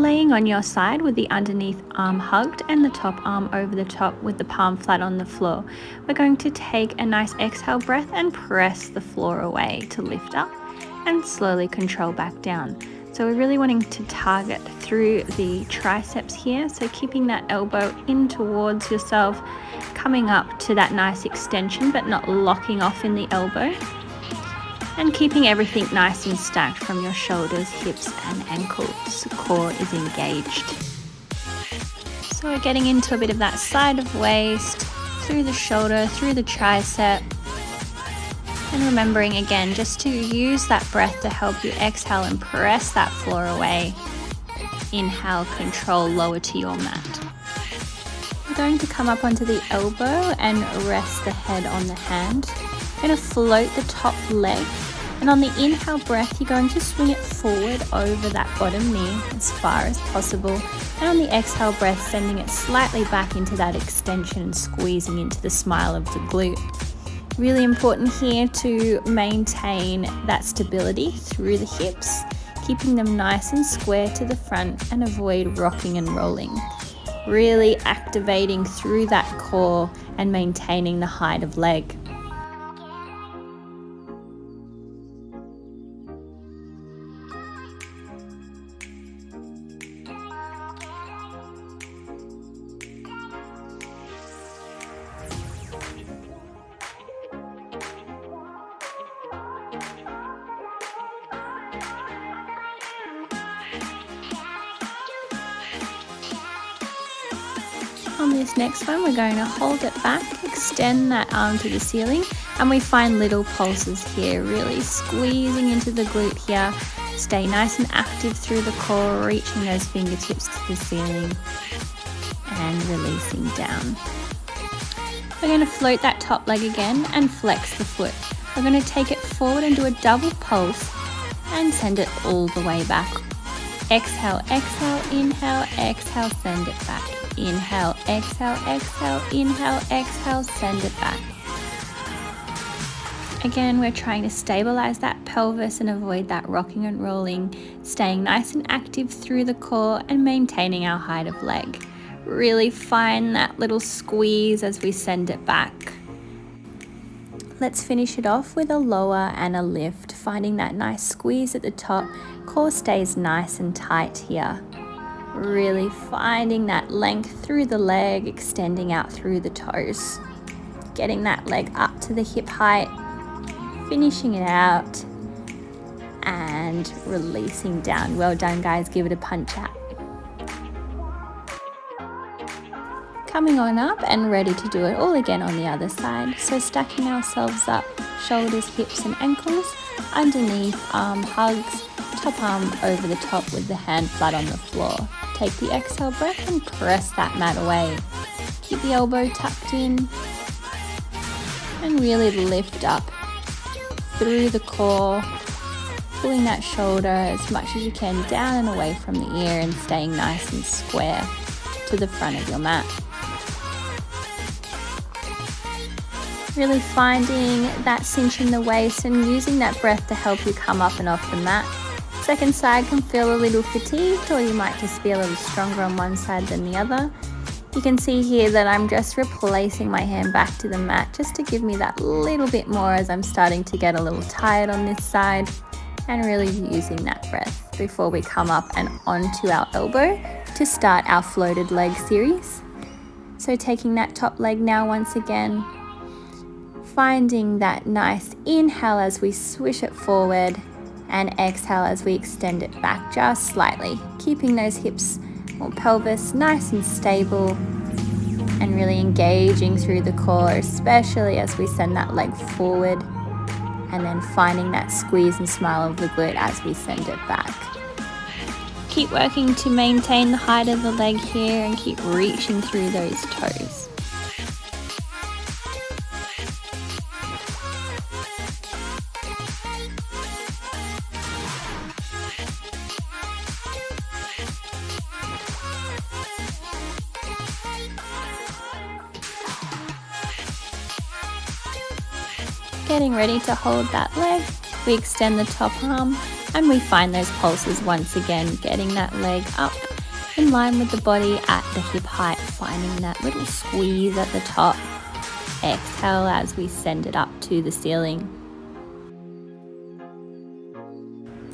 laying on your side with the underneath arm hugged and the top arm over the top with the palm flat on the floor, we're going to take a nice exhale breath and press the floor away to lift up and slowly control back down. So we're really wanting to target through the triceps here, so keeping that elbow in towards yourself, coming up to that nice extension but not locking off in the elbow, and keeping everything nice and stacked from your shoulders, hips and ankles. Core is engaged. So we're getting into a bit of that side of waist, through the shoulder, through the tricep. And remembering again just to use that breath to help you exhale and press that floor away. Inhale, control, lower to your mat. We're going to come up onto the elbow and rest the head on the hand. You're going to float the top leg, and on the inhale breath you're going to swing it forward over that bottom knee as far as possible, and on the exhale breath sending it slightly back into that extension and squeezing into the smile of the glute. Really important here to maintain that stability through the hips, keeping them nice and square to the front and avoid rocking and rolling. Really activating through that core and maintaining the height of leg. On this next one, we're going to hold it back, extend that arm to the ceiling, and we find little pulses here, really squeezing into the glute here. Stay nice and active through the core, reaching those fingertips to the ceiling and releasing down. We're going to float that top leg again and flex the foot. We're going to take it forward and do a double pulse and send it all the way back. Exhale, exhale, inhale, exhale, send it back. Inhale, exhale, exhale, inhale, exhale, send it back. Again, we're trying to stabilize that pelvis and avoid that rocking and rolling, staying nice and active through the core and maintaining our height of leg. Really find that little squeeze as we send it back. Let's finish it off with a lower and a lift, finding that nice squeeze at the top. Core stays nice and tight here. Really finding that length through the leg, extending out through the toes. Getting that leg up to the hip height, finishing it out, and releasing down. Well done, guys. Give it a punch out. Coming on up and ready to do it all again on the other side. So stacking ourselves up, shoulders, hips and ankles, underneath, arm hugs, top arm over the top with the hand flat on the floor. Take the exhale breath and press that mat away. Keep the elbow tucked in and really lift up through the core, pulling that shoulder as much as you can down and away from the ear and staying nice and square to the front of your mat. Really finding that cinch in the waist and using that breath to help you come up and off the mat. Second side can feel a little fatigued, or you might just be a little stronger on one side than the other. You can see here that I'm just replacing my hand back to the mat just to give me that little bit more as I'm starting to get a little tired on this side, and really using that breath before we come up and onto our elbow to start our floated leg series. So taking that top leg now once again, finding that nice inhale as we swish it forward and exhale as we extend it back just slightly, keeping those hips or pelvis nice and stable and really engaging through the core, especially as we send that leg forward, and then finding that squeeze and smile of the glute as we send it back. Keep working to maintain the height of the leg here and keep reaching through those toes. Getting ready to hold that leg, we extend the top arm and we find those pulses once again, getting that leg up in line with the body at the hip height, finding that little squeeze at the top. Exhale as we send it up to the ceiling.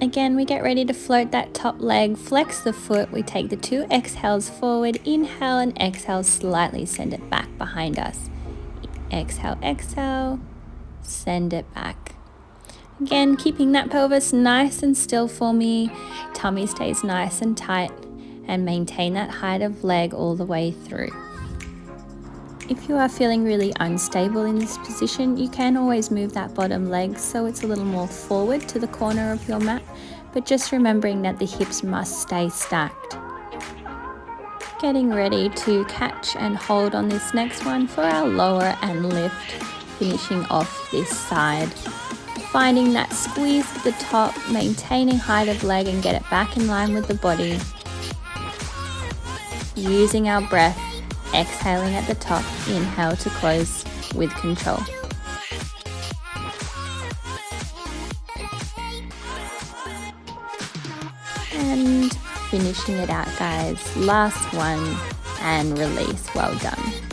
Again, we get ready to float that top leg, flex the foot, we take the 2 exhales forward, inhale and exhale, slightly send it back behind us. Exhale, exhale, send it back. Again, keeping that pelvis nice and still for me, tummy stays nice and tight, and maintain that height of leg all the way through. If you are feeling really unstable in this position, you can always move that bottom leg so it's a little more forward to the corner of your mat, but just remembering that the hips must stay stacked. Getting ready to catch and hold on this next one for our lower and lift, finishing off this side. Finding that squeeze at the top, maintaining height of leg and get it back in line with the body. Using our breath, exhaling at the top, inhale to close with control. And finishing it out, guys. Last one and release. Well done.